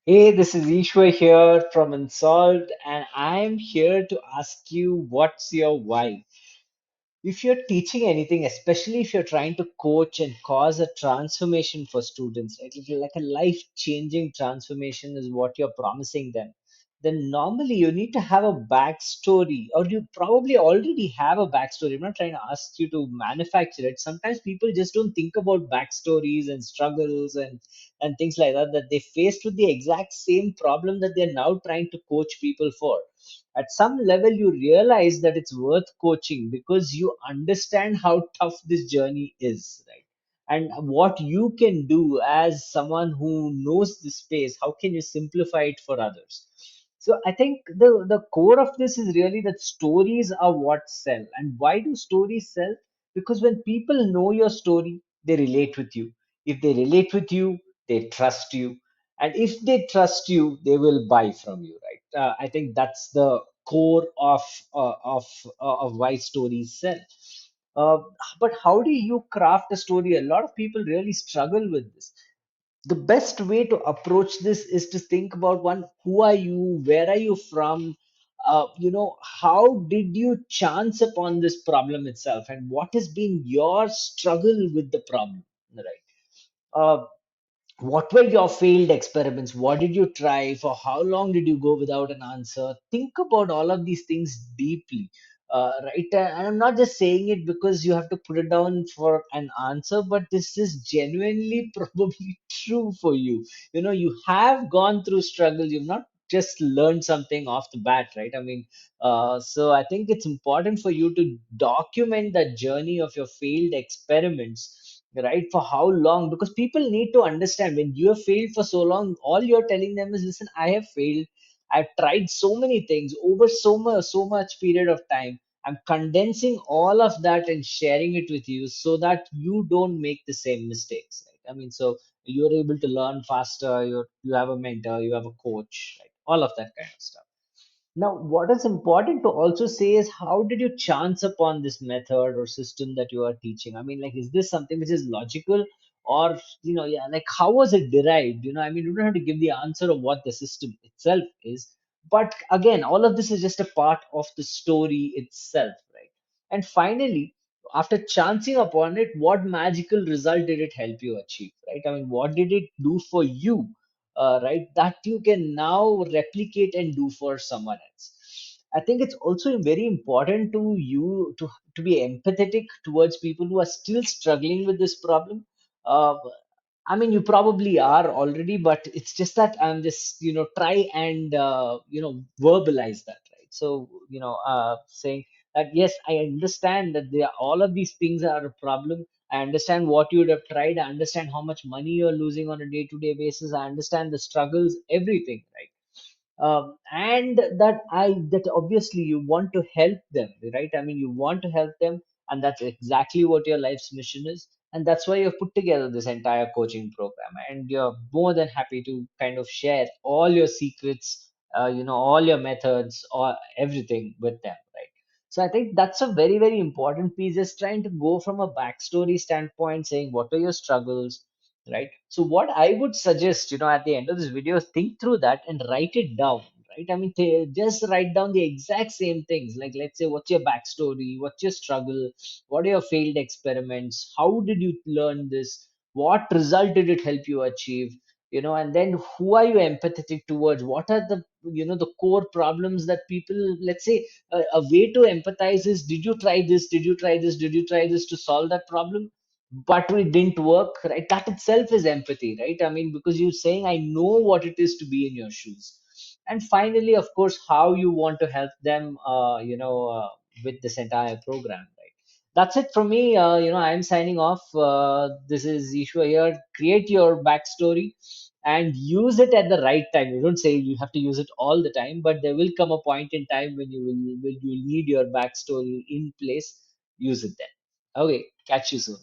Hey, this is Ishwar here from Unsolved, and I'm here to ask you what's your why? If you're teaching anything, especially if you're trying to coach and cause a transformation for students, right? Like a life-changing transformation is what you're promising them, then normally you need to have a backstory, or you probably already have a backstory. I'm not trying to ask you to manufacture it. Sometimes people just don't think about backstories and struggles and things like that, that they faced with the exact same problem that they're now trying to coach people for. At some level you realize that it's worth coaching because you understand how tough this journey is, right? And what you can do as someone who knows the space, how can you simplify it for others? So I think the core of this is really that stories are what sell. And why do stories sell? Because when people know your story, they relate with you. If they relate with you, they trust you, and if they trust you, they will buy from you, right? I think that's the core of why stories sell. uh, but how do you craft a story? A lot of people really struggle with this. The best way to approach this is to think about, one, who are you, where are you from, how did you chance upon this problem itself, and what has been your struggle with the problem, right? What were your failed experiments? What did you try? For how long did you go without an answer? Think about all of these things deeply, right? And I'm not just saying it because you have to put it down for an answer, but this is genuinely probably true for you. You have gone through struggle. You've not just learned something off the bat, right? I mean, so I think it's important for you to document the journey of your failed experiments, right? For how long? Because people need to understand, when you have failed for so long, all you're telling them is, listen, I have failed. I've tried so many things over so much period of time. I'm condensing all of that and sharing it with you so that you don't make the same mistakes, right? I mean, so you're able to learn faster. You have a mentor, you have a coach, right? All of that kind of stuff. Now, what is important to also say is, how did you chance upon this method or system that you are teaching? I mean, like, is this something which is logical, or, yeah, like, how was it derived? I mean, you don't have to give the answer of what the system itself is. But again, all of this is just a part of the story itself, right? And finally, after chancing upon it, what magical result did it help you achieve, right? I mean, what did it do for you, right? That you can now replicate and do for someone else. I think it's also very important to you to be empathetic towards people who are still struggling with this problem. Uh, I mean, you probably are already, but it's just that I'm just, try and, verbalize that, right? So, saying that, yes, I understand that all of these things are a problem. I understand what you would have tried. I understand how much money you're losing on a day-to-day basis. I understand the struggles, everything, right? And that obviously you want to help them, right? I mean, you want to help them, and that's exactly what your life's mission is, and that's why you've put together this entire coaching program, and you're more than happy to kind of share all your secrets, all your methods, or everything with them, right? So I think that's a very, very important piece, just trying to go from a backstory standpoint, saying what are your struggles, right? So what I would suggest, at the end of this video, is think through that and write it down, right? I mean, just write down the exact same things. Like, let's say, what's your backstory, what's your struggle, what are your failed experiments, how did you learn this, what result did it help you achieve, and then who are you empathetic towards, what are the core problems that people, let's say, a way to empathize is, did you try this, did you try this, did you try this to solve that problem, but it didn't work, right? That itself is empathy, right? I mean, because you're saying, I know what it is to be in your shoes. And finally, of course, how you want to help them, with this entire program, right? That's it from me. I'm signing off. This is Ishwa here. Create your backstory and use it at the right time. You don't say you have to use it all the time, but there will come a point in time when you will need your backstory in place. Use it then. Okay, catch you soon.